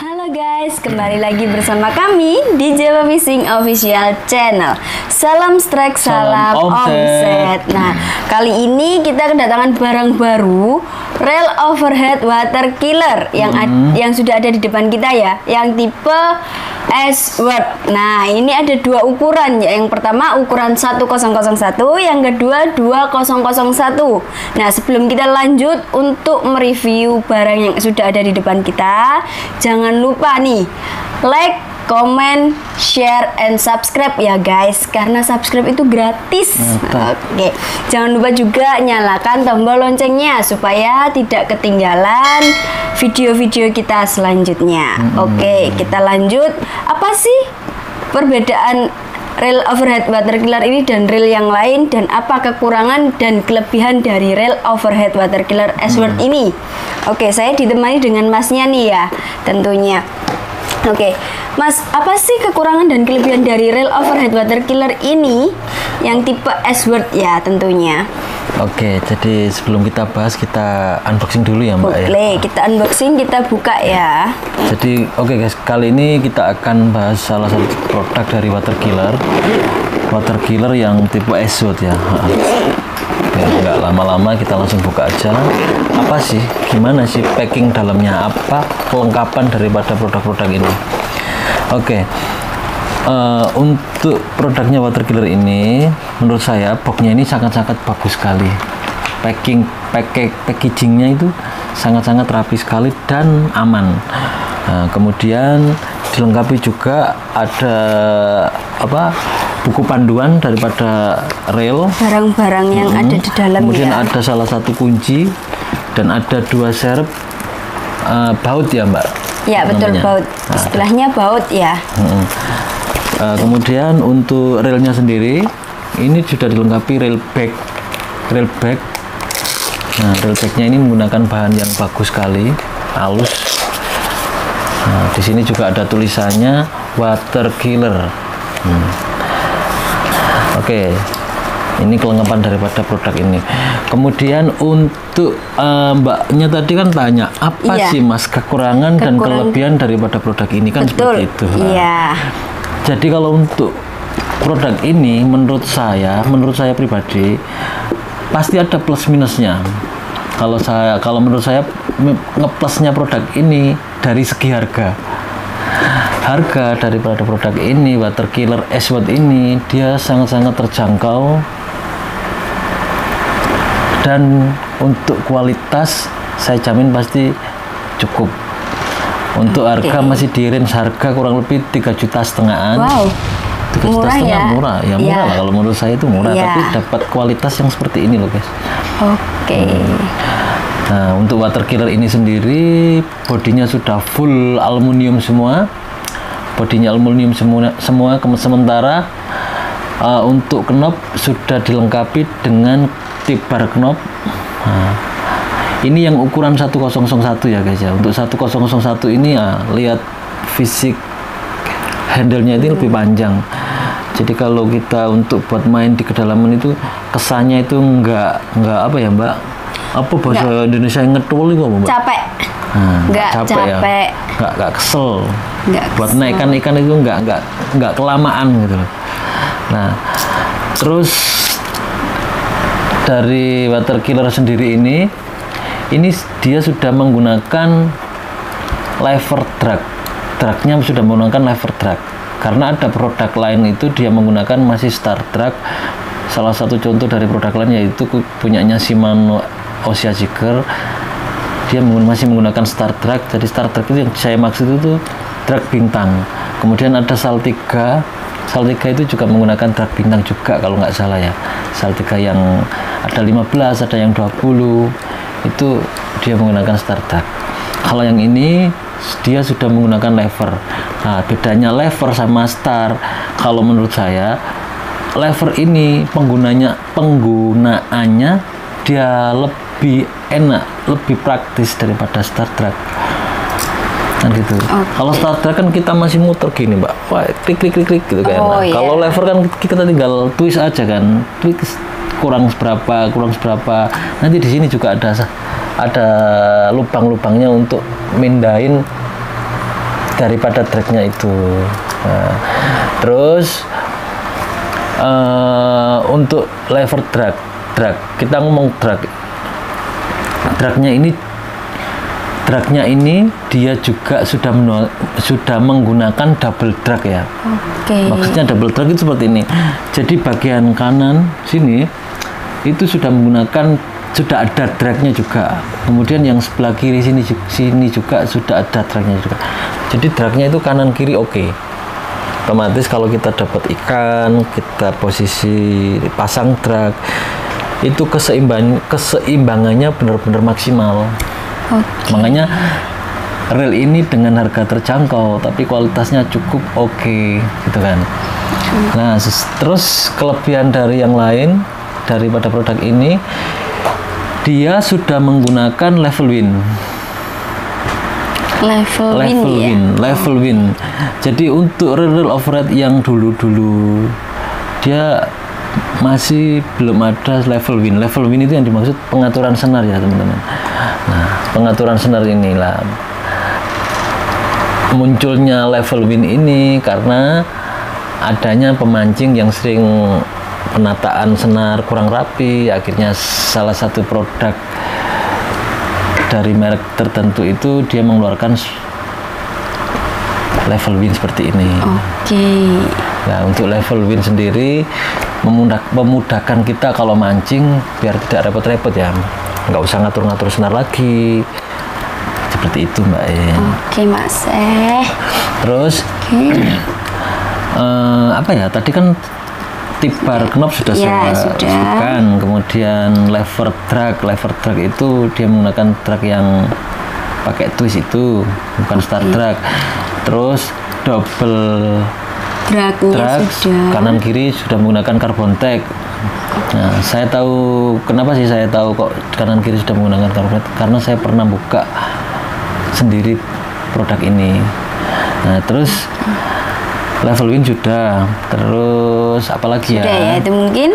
Halo guys, kembali lagi bersama kami di Jawa Fishing Official Channel. Salam strike, salam omset. Nah, kali ini kita kedatangan barang baru, Reel Overhead Water Killer yang sudah ada di depan kita ya, yang tipe S-Word. Nah, ini ada dua ukuran ya. Yang pertama ukuran 1001, yang kedua 2001. Nah, sebelum kita lanjut untuk mereview barang yang sudah ada di depan kita, jangan lupa nih like, comment, share, and subscribe ya guys, karena subscribe itu gratis. Oke, jangan lupa juga nyalakan tombol loncengnya supaya tidak ketinggalan video-video kita selanjutnya. Oke, kita lanjut. Apa sih perbedaan Reel Overhead Water Killer ini dan reel yang lain, dan apa kekurangan dan kelebihan dari Reel Overhead Water Killer S-Word ini? Oke, saya ditemani dengan masnya nih ya, tentunya. Oke, Mas, apa sih kekurangan dan kelebihan dari Reel Overhead Water Killer ini yang tipe S-Word ya tentunya? Oke, jadi sebelum kita bahas, kita unboxing dulu ya Mbak. Boleh, kita unboxing, kita buka ya. Jadi oke guys, kali ini kita akan bahas salah satu produk dari Water Killer yang tipe S-Word ya. Ya, nggak lama-lama, kita langsung buka aja. Apa sih, gimana sih packing dalamnya, apa kelengkapan daripada produk-produk ini? Oke, untuk produknya Water Killer ini, menurut saya boxnya ini sangat-sangat bagus sekali. Packagingnya itu sangat-sangat rapi sekali dan aman. Nah, kemudian dilengkapi juga ada buku panduan daripada reel, barang-barang yang ada di dalam. Kemudian ya, ada salah satu kunci dan ada dua serep baut ya Mbak. Ya betul, baut. Istilahnya baut ya. Kemudian untuk reelnya sendiri ini sudah dilengkapi reel bag. Nah, reel bagnya ini menggunakan bahan yang bagus sekali, halus. Nah, di sini juga ada tulisannya Water Killer. Oke, ini kelengkapan daripada produk ini. Kemudian untuk Mbaknya tadi kan tanya apa sih Mas kekurangan dan kelebihan daripada produk ini, kan seperti itu. Iya. Jadi kalau untuk produk ini menurut saya pribadi pasti ada plus minusnya. Kalau menurut saya ngeplusnya produk ini dari segi harga. Harga daripada produk ini, Water Killer S-Word ini, dia sangat-sangat terjangkau, dan untuk kualitas saya jamin pasti cukup. Untuk harga masih di range harga kurang lebih 3,5 jutaan. Wow, 3,5 murah juta ya? Murah lah, kalau menurut saya itu murah, tapi dapat kualitas yang seperti ini loh guys. Oke. Nah, untuk Water Killer ini sendiri bodinya sudah full aluminium semua. Bodinya aluminium semua. Sementara untuk knop sudah dilengkapi dengan tibar knop. Nah, ini yang ukuran 1001 ya guys ya. Untuk 1001 ini lihat fisik handle-nya ini lebih panjang. Jadi kalau kita untuk buat main di kedalaman itu kesannya itu enggak apa ya Mbak? Apa bahasa Indonesia yang ngetul itu apa Mbak? Capek. Enggak capek. Ya. Enggak kesel. Buat kesel. naikkan ikan itu enggak kelamaan gitu. Nah, terus dari Water Killer sendiri ini dia sudah menggunakan lever drag. Dragnya sudah menggunakan lever drag. Karena ada produk lain itu dia menggunakan masih star drag. Salah satu contoh dari produk lain yaitu punyanya Shimano Osia Jigger, dia masih menggunakan star drag. Jadi star drag itu yang saya maksud itu drag bintang. Kemudian ada Saltiga itu juga menggunakan drag bintang juga kalau nggak salah ya. Saltiga yang ada 15, ada yang 20, itu dia menggunakan star drag. Kalau yang ini dia sudah menggunakan lever. Nah, bedanya lever sama star, kalau menurut saya lever ini penggunaannya dia lebih enak, lebih praktis daripada star drag. Kan gitu. Kalau star drag kan kita masih muter gini Mbak, wah klik gitu kan. Kalau lever kan kita tinggal twist aja kan, twist kurang seberapa. Nanti di sini juga ada lubang-lubangnya untuk mindahin daripada dragnya itu. Nah, terus untuk lever drag kita ngomong dragnya ini dia juga sudah menggunakan double drag ya. Maksudnya double drag itu seperti ini. Jadi bagian kanan sini itu sudah ada dragnya juga. Kemudian yang sebelah kiri sini juga sudah ada dragnya juga. Jadi dragnya itu kanan kiri oke. Otomatis kalau kita dapat ikan, kita posisi pasang drag, itu keseimbangannya benar-benar maksimal. Makanya reel ini dengan harga terjangkau, tapi kualitasnya cukup oke, gitu kan. Nah, terus kelebihan dari yang lain daripada produk ini, dia sudah menggunakan level win. Level win. Jadi untuk reel overhead yang dulu dia masih belum ada level win. Level win itu yang dimaksud pengaturan senar ya teman-teman. Nah, pengaturan senar inilah munculnya level win ini karena adanya pemancing yang sering penataan senar kurang rapi. Akhirnya salah satu produk dari merek tertentu itu dia mengeluarkan level win seperti ini. Nah, untuk level win sendiri memudahkan kita kalau mancing biar tidak repot-repot ya, nggak usah ngatur-ngatur senar lagi seperti itu Mbak. Mas. Terus apa ya tadi kan tip bar knob sudah saya sebutkan. Kemudian lever drag itu dia menggunakan drag yang pakai twist itu, bukan start drag. Terus double drag kanan kiri sudah menggunakan carbon tag. Nah, saya tahu kenapa sih saya tahu kok kanan kiri sudah menggunakan carbon tag, karena saya pernah buka sendiri produk ini. Nah, terus level win sudah, terus apalagi ya? Sudah ya, itu mungkin.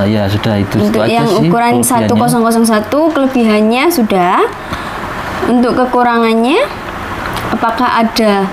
Ya sudah itu. Untuk aja yang sih, ukuran 1001 kelebihannya sudah. Untuk kekurangannya, apakah ada?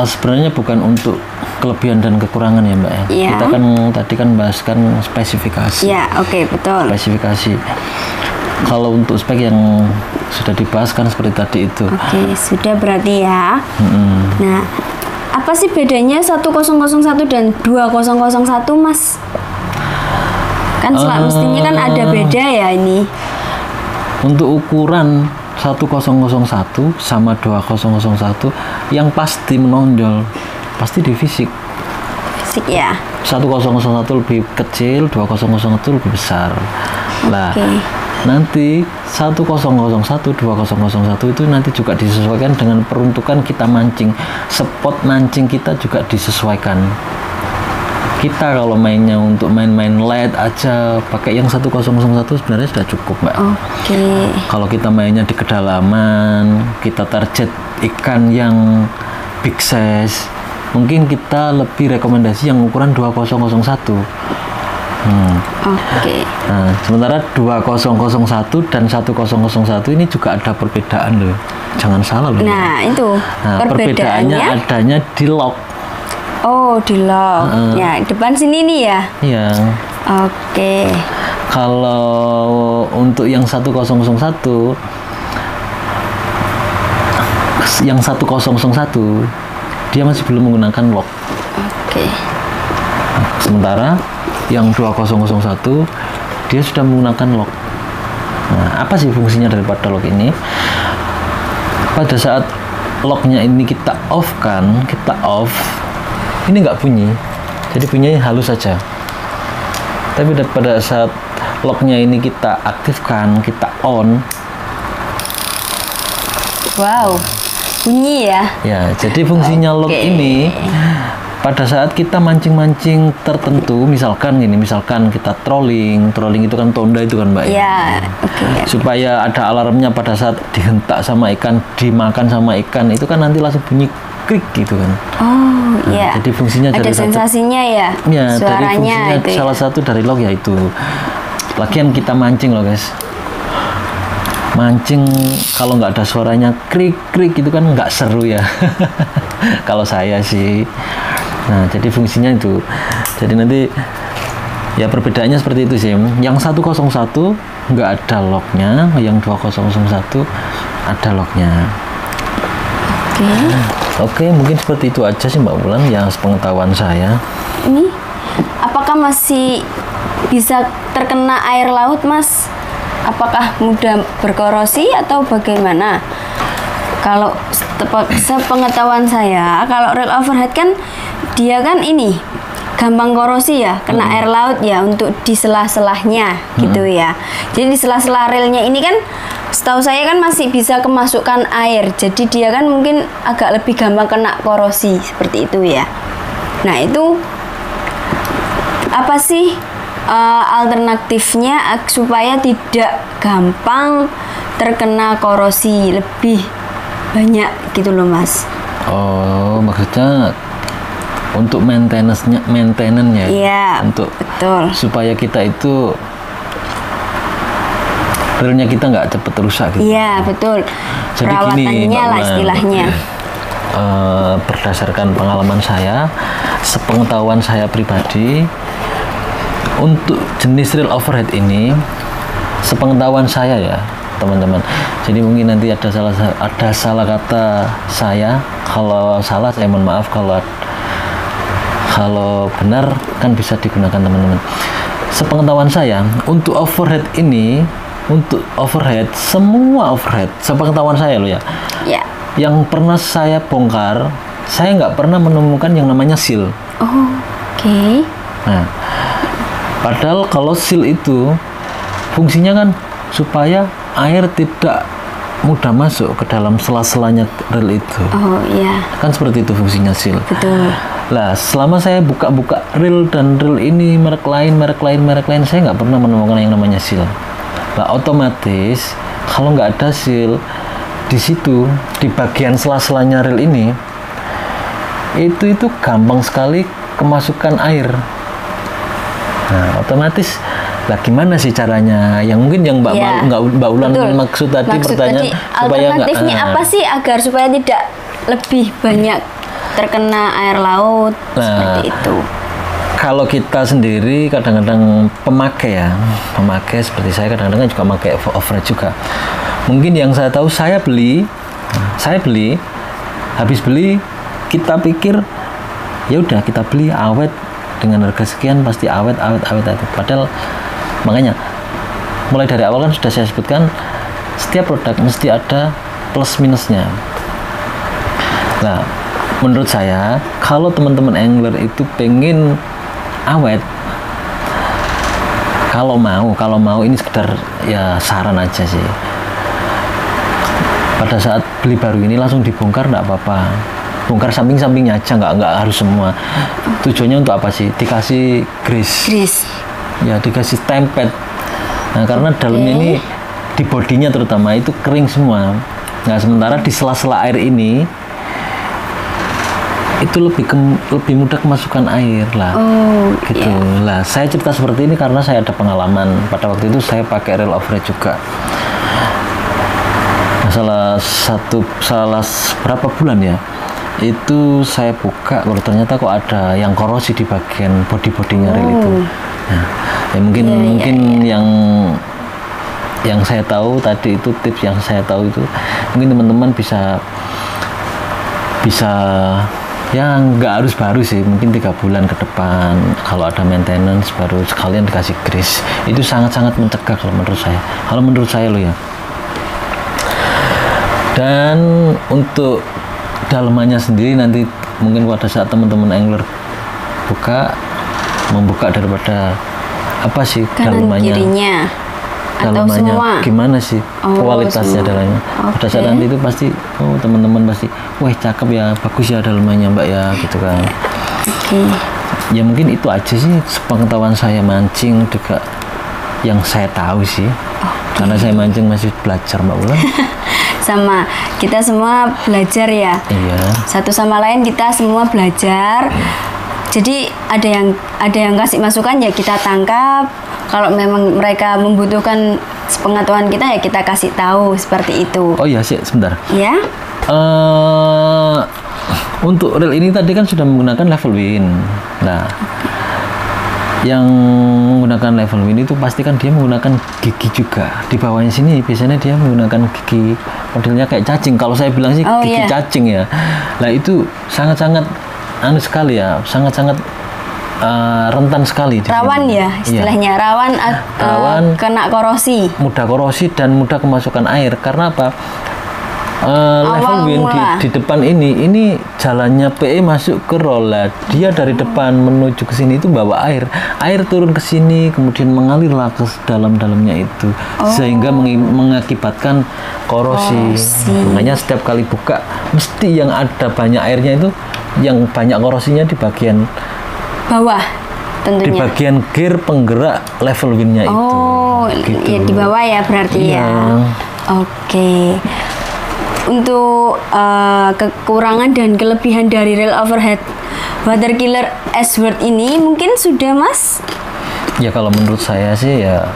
Sebenarnya bukan untuk kelebihan dan kekurangan ya Mbak. Kita kan tadi kan bahaskan spesifikasi. Ya, betul. Spesifikasi. Kalau untuk spek yang sudah dibahas kan seperti tadi itu. Sudah berarti ya. Nah, apa sih bedanya 1001 dan 2001 Mas? Kan mestinya kan ada beda ya ini. Untuk ukuran 1001 sama 2001 yang pasti menonjol pasti di fisik ya. 1001 lebih kecil, 2001 lebih besar. Lah, nanti 1001, 2001 itu nanti juga disesuaikan dengan peruntukan kita mancing. Spot mancing kita juga disesuaikan. Kita kalau mainnya untuk main-main light aja pakai yang 1001 sebenarnya sudah cukup Mbak. Kalau kita mainnya di kedalaman, kita target ikan yang big size, mungkin kita lebih rekomendasi yang ukuran 2001. Nah, sementara 2001 dan 1001 ini juga ada perbedaan loh. Jangan salah loh. Nah, itu. Perbedaannya adanya di lock. Di lock. Ya, depan sini nih ya. Iya. Kalau untuk yang 1001 dia masih belum menggunakan lock. Sementara yang 2001 dia sudah menggunakan lock. Nah, apa sih fungsinya daripada lock ini? Pada saat locknya ini kita off, ini nggak bunyi, jadi bunyinya halus saja. Tapi pada saat locknya ini kita aktifkan, kita on, bunyi ya. Ya, jadi fungsinya lock ini pada saat kita mancing-mancing tertentu, misalkan kita trolling itu kan tonda itu kan Mbak ya. Supaya ada alarmnya pada saat dihentak sama ikan, dimakan sama ikan, itu kan nanti langsung bunyi krik gitu kan. Jadi fungsinya ada dari sensasinya ya. Suaranya dari fungsinya salah satu dari lock yaitu. Lagian kita mancing loh guys. mancing kalau nggak ada suaranya krik krik itu kan nggak seru ya. Kalau saya sih. Nah, jadi fungsinya itu. Jadi nanti ya perbedaannya seperti itu sih. Yang 101 nggak ada locknya, yang 2001 ada locknya. Oke, mungkin seperti itu aja sih Mbak Wulan yang sepengetahuan saya. Ini apakah masih bisa terkena air laut, Mas? Apakah mudah berkorosi atau bagaimana? Kalau sepengetahuan saya, kalau rel overhead kan dia kan ini gampang korosi ya, kena air laut ya untuk di sela-selahnya gitu ya. Jadi di sela-sela relnya ini kan setahu saya kan masih bisa kemasukan air. Jadi dia kan mungkin agak lebih gampang kena korosi seperti itu ya. Nah, itu apa sih alternatifnya supaya tidak gampang terkena korosi lebih banyak gitu loh, Mas? Oh, maksudnya untuk maintenance-nya iya, untuk betul, supaya kita itu relnya kita nggak cepet rusak gitu. Iya, betul. Jadi perawatannya lah istilahnya. Berdasarkan pengalaman saya, sepengetahuan saya pribadi, untuk jenis reel overhead ini, sepengetahuan saya ya teman-teman. Jadi mungkin nanti ada salah kata saya. Kalau salah saya mohon maaf, kalau benar kan bisa digunakan teman-teman. Sepengetahuan saya, untuk overhead ini, untuk overhead, semua overhead, sepengetahuan saya loh ya. Ya. Yang pernah saya bongkar, saya nggak pernah menemukan yang namanya seal. Oh, oke. Nah, padahal kalau seal itu fungsinya kan supaya air tidak mudah masuk ke dalam sela-selanya rel itu. Oh iya. Kan seperti itu fungsinya seal. Betul. Lah, selama saya buka-buka reel dan reel ini merek lain, saya nggak pernah menemukan yang namanya seal. Lah, otomatis kalau nggak ada seal di situ, di bagian sela-selanya reel ini, itu gampang sekali kemasukan air. Nah, otomatis lah gimana sih caranya? Yang mungkin yang Mbak Ulan maksud tadi pertanyaan supaya alternatifnya apa sih agar supaya tidak lebih banyak terkena air laut seperti itu? Kalau kita sendiri kadang-kadang pemakai seperti saya kadang-kadang juga pakai overhead juga. Mungkin yang saya tahu saya beli habis beli kita pikir ya udah kita beli awet dengan harga sekian pasti awet. Padahal makanya mulai dari awal kan sudah saya sebutkan setiap produk mesti ada plus minusnya. Nah, menurut saya kalau teman-teman angler itu pengen awet, kalau mau ini sekedar ya saran aja sih. Pada saat beli baru ini langsung dibongkar nggak apa-apa. Bongkar samping-sampingnya aja, nggak harus semua. Tujuannya untuk apa sih? Dikasih grease. Ya, dikasih tempet. Nah, karena dalamnya ini di bodinya terutama itu kering semua. Nah, sementara di sela-sela air ini itu lebih mudah kemasukan air lah. Gitu. Lah, saya cerita seperti ini karena saya ada pengalaman. Pada waktu itu saya pakai reel overhead juga. Nah, salah berapa bulan ya? Itu saya buka, kalau ternyata kok ada yang korosi di bagian body-bodinya reel itu. Nah, ya mungkin yang saya tahu tadi itu tips yang saya tahu itu mungkin teman-teman bisa ya nggak harus baru sih, mungkin 3 bulan ke depan kalau ada maintenance baru sekalian dikasih grease. Itu sangat-sangat mencegah kalau menurut saya loh ya. Dan untuk dalamannya sendiri nanti mungkin pada saat teman-teman angler membuka daripada apa sih dalamannya gimana sih kualitasnya dalamnya. Pada saat nanti itu pasti teman-teman pasti wah cakep ya, bagus ya dalamannya Mbak ya gitu kan. Ya mungkin itu aja sih sepengetahuan saya mancing juga yang saya tahu sih. Karena saya mancing masih belajar Mbak Ulan. Sama kita semua belajar ya. Iya. Satu sama lain kita semua belajar. Jadi ada yang kasih masukan ya kita tangkap. Kalau memang mereka membutuhkan sepengetahuan kita ya kita kasih tahu seperti itu. Oh iya sih, sebentar. Ya. Untuk reel ini tadi kan sudah menggunakan level win. Nah, yang menggunakan level win itu pasti kan dia menggunakan gigi juga. Di bawahnya sini biasanya dia menggunakan gigi modelnya kayak cacing. Kalau saya bilang sih gigi cacing ya. Nah itu sangat-sangat anu sekali ya, sangat-sangat rentan sekali. Rawan ya istilahnya, rawan kena korosi. Mudah korosi dan mudah kemasukan air. Karena apa? Level win di depan ini jalannya PE masuk ke rolla, dia dari depan menuju ke sini itu bawa air turun ke sini kemudian mengalirlah ke dalamnya itu sehingga mengakibatkan korosi. Makanya setiap kali buka mesti yang ada banyak airnya itu yang banyak korosinya di bagian bawah tentunya. Di bagian gear penggerak level winnya itu. Gitu. Ya di bawah ya berarti ya. Oke. Untuk kekurangan dan kelebihan dari reel overhead water killer S-World ini mungkin sudah Mas? Ya kalau menurut saya sih ya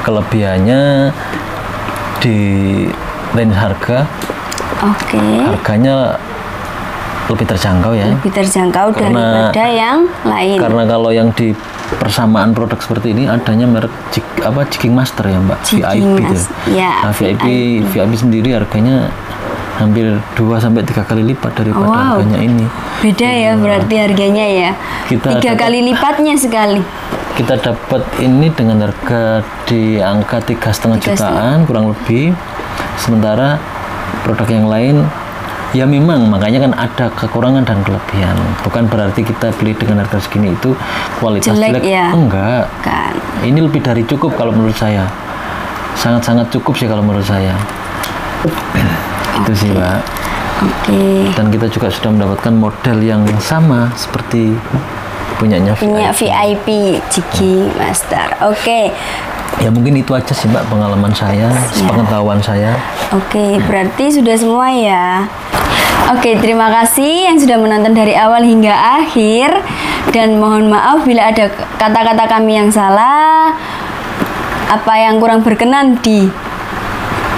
kelebihannya di range harga. Harganya lebih terjangkau ya. Lebih terjangkau daripada yang lain. Karena kalau yang di persamaan produk seperti ini adanya merek Jigging Master ya Mbak, VIP itu. Ya, nah, VIP sendiri harganya hampir 2-3 kali lipat daripada harganya ini. Beda ya berarti harganya ya. 3 kali lipatnya sekali. Kita dapat ini dengan harga di angka 3,5 jutaan kurang lebih. Sementara produk yang lain ya memang makanya kan ada kekurangan dan kelebihan. Bukan berarti kita beli dengan harga segini itu kualitas jelek ya. Enggak kan. Ini lebih dari cukup kalau menurut saya. Sangat-sangat cukup sih kalau menurut saya. Itu sih Mbak. Dan kita juga sudah mendapatkan model yang sama seperti punyanya VIP Jigging Master. Ya mungkin itu aja sih Mbak pengalaman saya, pengetahuan saya. Berarti sudah semua ya. Terima kasih yang sudah menonton dari awal hingga akhir dan mohon maaf bila ada kata-kata kami yang salah, apa yang kurang berkenan di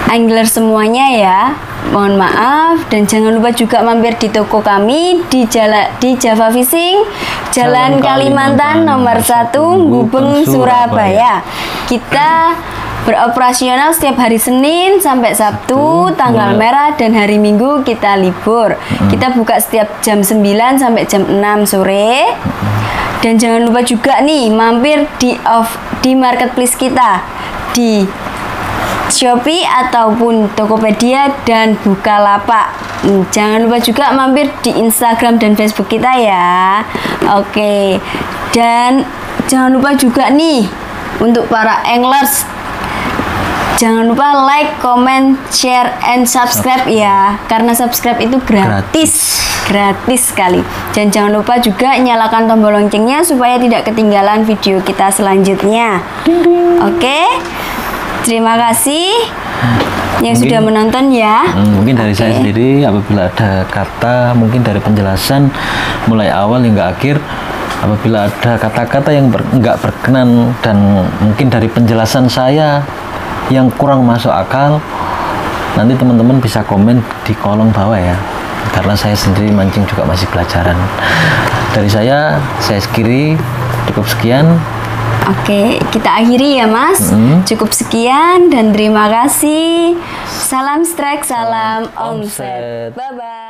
angler semuanya ya. Mohon maaf dan jangan lupa juga mampir di toko kami di Java Fishing, Jalan Kalimantan nomor 1, Gubeng, Surabaya. Kita beroperasional setiap hari Senin sampai Sabtu, tanggal merah dan hari Minggu kita libur. Kita buka setiap jam 9 sampai jam 6 sore. Dan jangan lupa juga nih mampir di marketplace kita di Shopee ataupun Tokopedia dan Bukalapak. Jangan lupa juga mampir di Instagram dan Facebook kita ya. Dan jangan lupa juga nih untuk para anglers, jangan lupa like, comment, share, and subscribe ya. Karena subscribe itu gratis sekali. Dan jangan lupa juga nyalakan tombol loncengnya supaya tidak ketinggalan video kita selanjutnya. Terima kasih yang sudah menonton ya. Mungkin dari saya sendiri apabila ada kata mungkin dari penjelasan mulai awal hingga akhir, apabila ada kata-kata yang nggak berkenan dan mungkin dari penjelasan saya yang kurang masuk akal, nanti teman-teman bisa komen di kolom bawah ya. Karena saya sendiri mancing juga masih pelajaran. Dari saya Sekiri, cukup sekian. Kita akhiri ya Mas. Cukup sekian dan terima kasih. Salam strike, salam omset. Bye-bye.